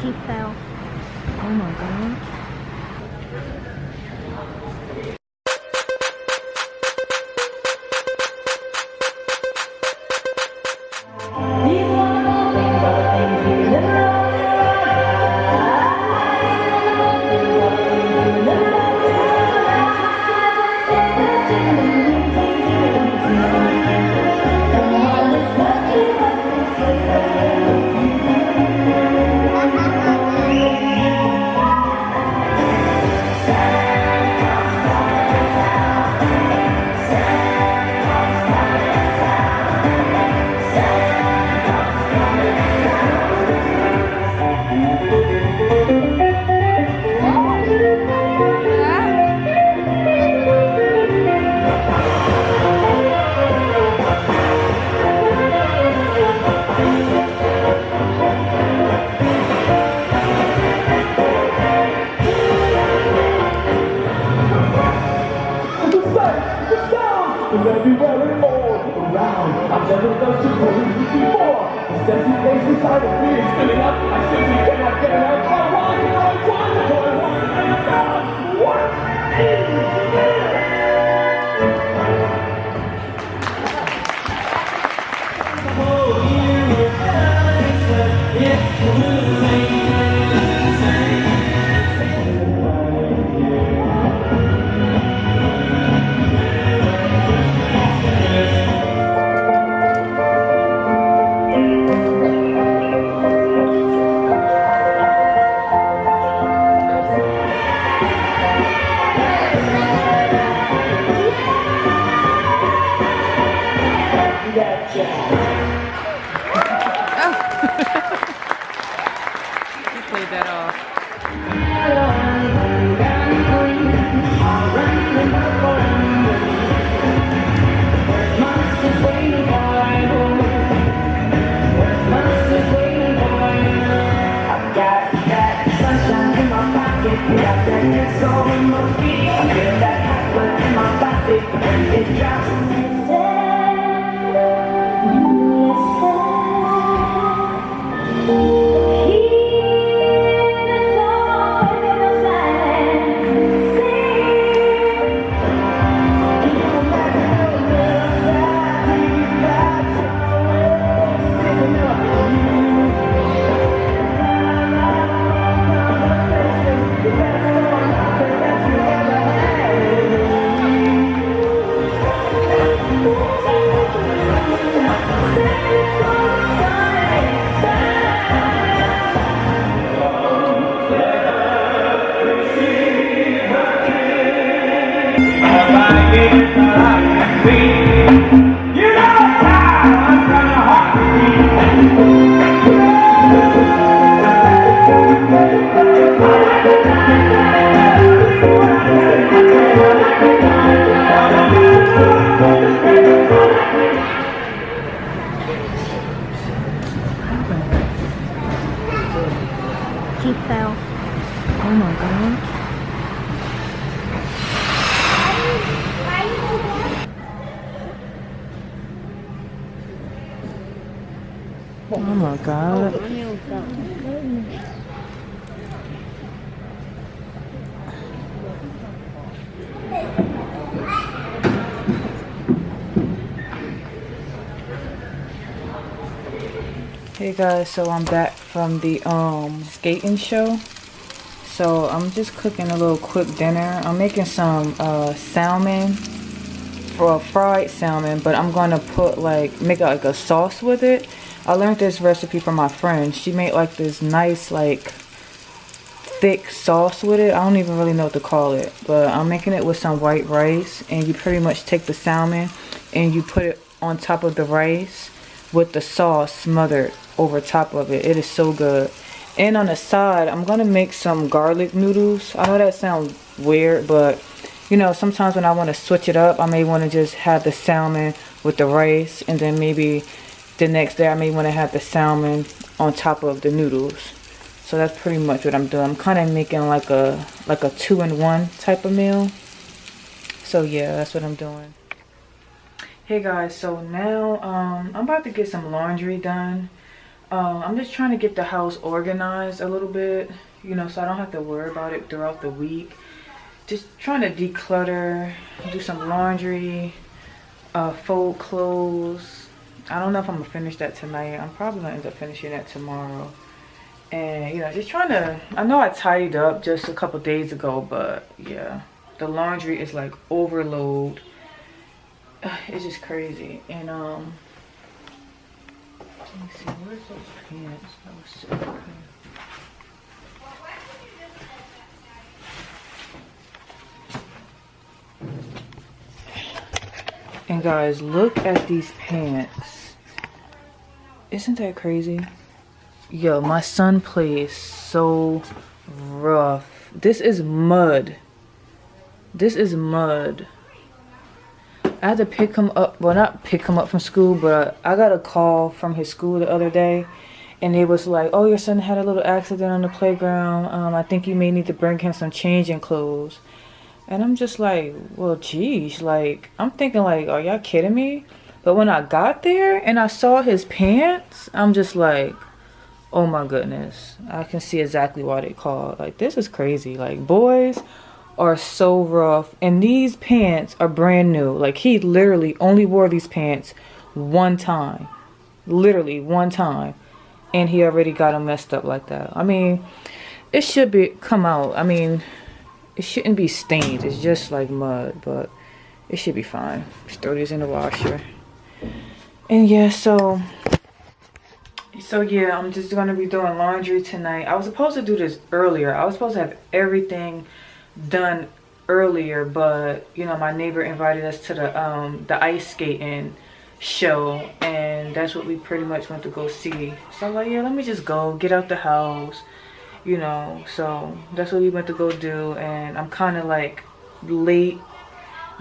She fell. Oh my god. Everywhere and all around, I've never felt so cold before. The sense of place inside of me is filling up. I simply cannot get enough. I want what is there? He played that off. She fell. Oh my god. Oh my god. Hey guys, so I'm back from the skating show. So I'm just cooking a little quick dinner. I'm making some salmon, for fried salmon, but I'm gonna put make like a sauce with it. I learned this recipe from my friend. She made like this nice like thick sauce with it. I don't even really know what to call it, but I'm making it with some white rice, and you pretty much take the salmon and you put it on top of the rice with the sauce smothered over top of it. It is so good. And on the side, I'm gonna make some garlic noodles. I know that sounds weird, but you know, sometimes when I want to switch it up, I may want to just have the salmon with the rice, and then maybe the next day I may want to have the salmon on top of the noodles. So that's pretty much what I'm doing. I'm kind of making like a 2-in-1 type of meal. So yeah, that's what I'm doing. Hey guys, so now I'm about to get some laundry done. I'm just trying to get the house organized a little bit, you know, so I don't have to worry about it throughout the week. Just trying to declutter, do some laundry, fold clothes. I don't know if I'm gonna finish that tonight. I'm probably gonna end up finishing that tomorrow. And, you know, just trying to, I know I tidied up just a couple days ago, but yeah, the laundry is like overload. It's just crazy. And let me see, where's those pants? That was so okay. And guys, look at these pants. Isn't that crazy? Yo, my son plays so rough. This is mud. This is mud. I had to pick him up, well, not pick him up from school, but I got a call from his school the other day, and it was like, oh, your son had a little accident on the playground. I think you may need to bring him some changing clothes. And I'm just like, well, geez, like, I'm thinking like, are y'all kidding me? But when I got there and I saw his pants, I'm just like, oh my goodness. I can see exactly why they called. Like, this is crazy. Like, boys are so rough. And these pants are brand new. Like, he literally only wore these pants one time. Literally one time. And he already got them messed up like that. I mean, it should be come out. I mean, it shouldn't be stained. It's just like mud, but it should be fine. Just throw these in the washer. And yeah, so yeah, I'm just gonna be doing laundry tonight. I was supposed to do this earlier. I was supposed to have everything done earlier, but you know, my neighbor invited us to the ice skating show, and that's what we pretty much went to go see. So I'm like, yeah, let me just go get out the house. You know, so that's what we went to go do, and I'm kind of like late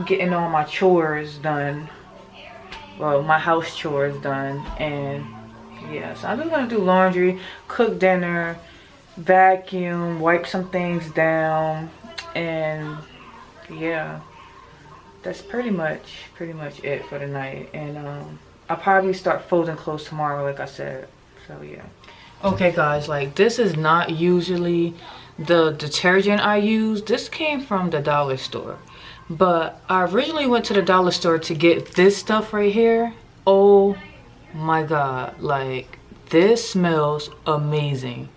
getting all my chores done, well, my house chores done. And yeah, so I'm just gonna do laundry, cook dinner, vacuum, wipe some things down, and yeah, that's pretty much it for the night. And I'll probably start folding clothes tomorrow, like I said. So yeah. Okay guys, like, this is not usually the detergent I use. This came from the dollar store, but I originally went to the dollar store to get this stuff right here. Oh my god, like, this smells amazing.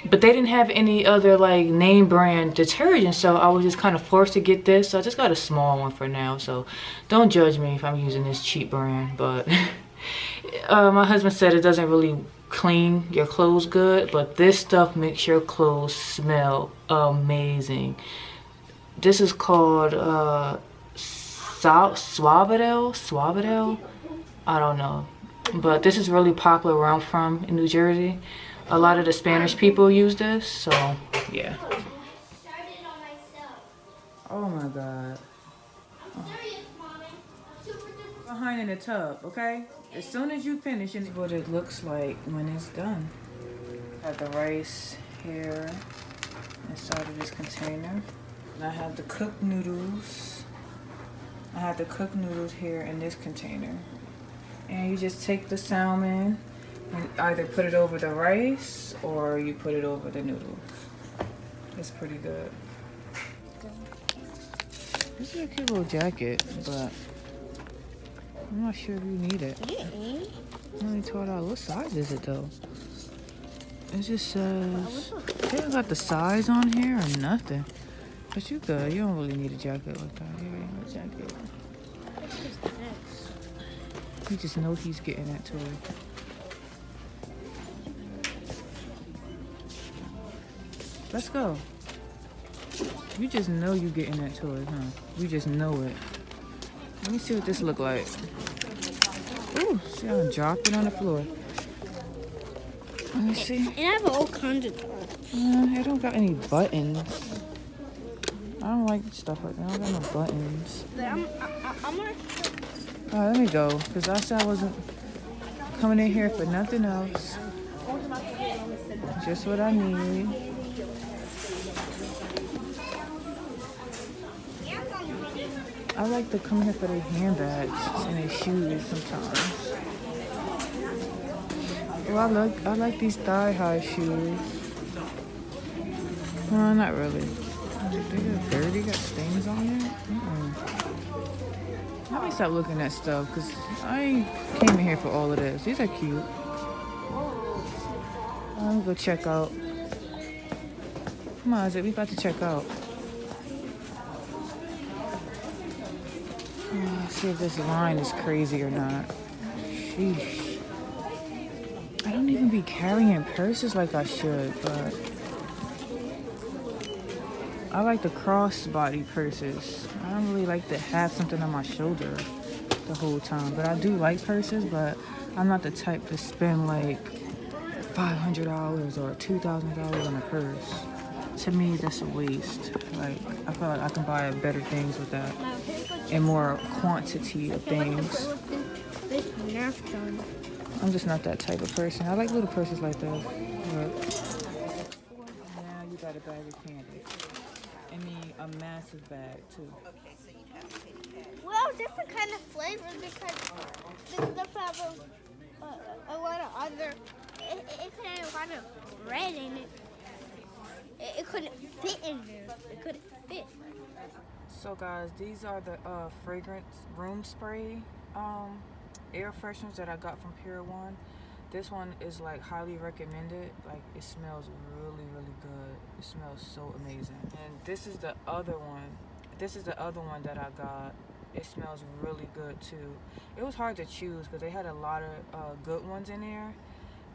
But they didn't have any other like name brand detergent, so I was just kind of forced to get this. So I just got a small one for now, so don't judge me if I'm using this cheap brand. But my husband said it doesn't really clean your clothes good, but this stuff makes your clothes smell amazing. This is called Suavitel. I don't know, but this is really popular where I'm from in New Jersey. A lot of the Spanish people use this, so yeah. Oh my god. Oh. Behind in the tub, okay? As soon as you finish, and what it looks like when it's done. Got the rice here inside of this container. And I have the cooked noodles. I have the cooked noodles here in this container. And you just take the salmon and either put it over the rice or you put it over the noodles. It's pretty good. This is a cute little jacket, but I'm not sure if you need it. Only $12. What size is it though? It just says, they don't got the size on here or nothing. But you good. You don't really need a jacket like that. You already have a jacket. He just knows he's getting that toy. Let's go. You just know you getting that toy, huh? You just know it. Let me see what this look like. Ooh, see how I dropped it on the floor. Let me see. And I have all kinds of toys. I don't got any buttons. I don't like stuff like that. I don't got no buttons. I'm gonna... Alright, let me go. Because I said I wasn't coming in here for nothing else. Just what I need. I like to come here for their handbags and their shoes sometimes. Well, I like these thigh-high shoes. No, not really. They got dirty, got stains on it. Let me stop looking at stuff because I came in here for all of this. These are cute. I'm gonna go check out. Come on, Isaac, we about to check out. See if this line is crazy or not. Sheesh. I don't even be carrying purses like I should, but I like the crossbody purses. I don't really like to have something on my shoulder the whole time, but I do like purses, but I'm not the type to spend like $500 or $2,000 on a purse. To me, that's a waste. Like, I feel like I can buy better things with that and more quantity of things. I'm just not that type of person. I like little purses like that. But now you got a bag of candy. I mean, a massive bag too. Well, different kind of flavors because the flavor a lot of other. It could have a lot of red in it. It couldn't fit in there. It couldn't fit. So guys, these are the fragrance room spray air fresheners that I got from Pier 1. This one is like highly recommended. Like, it smells really, really good. It smells so amazing. And this is the other one. This is the other one that I got. It smells really good too. It was hard to choose because they had a lot of good ones in there,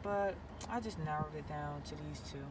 but I just narrowed it down to these two.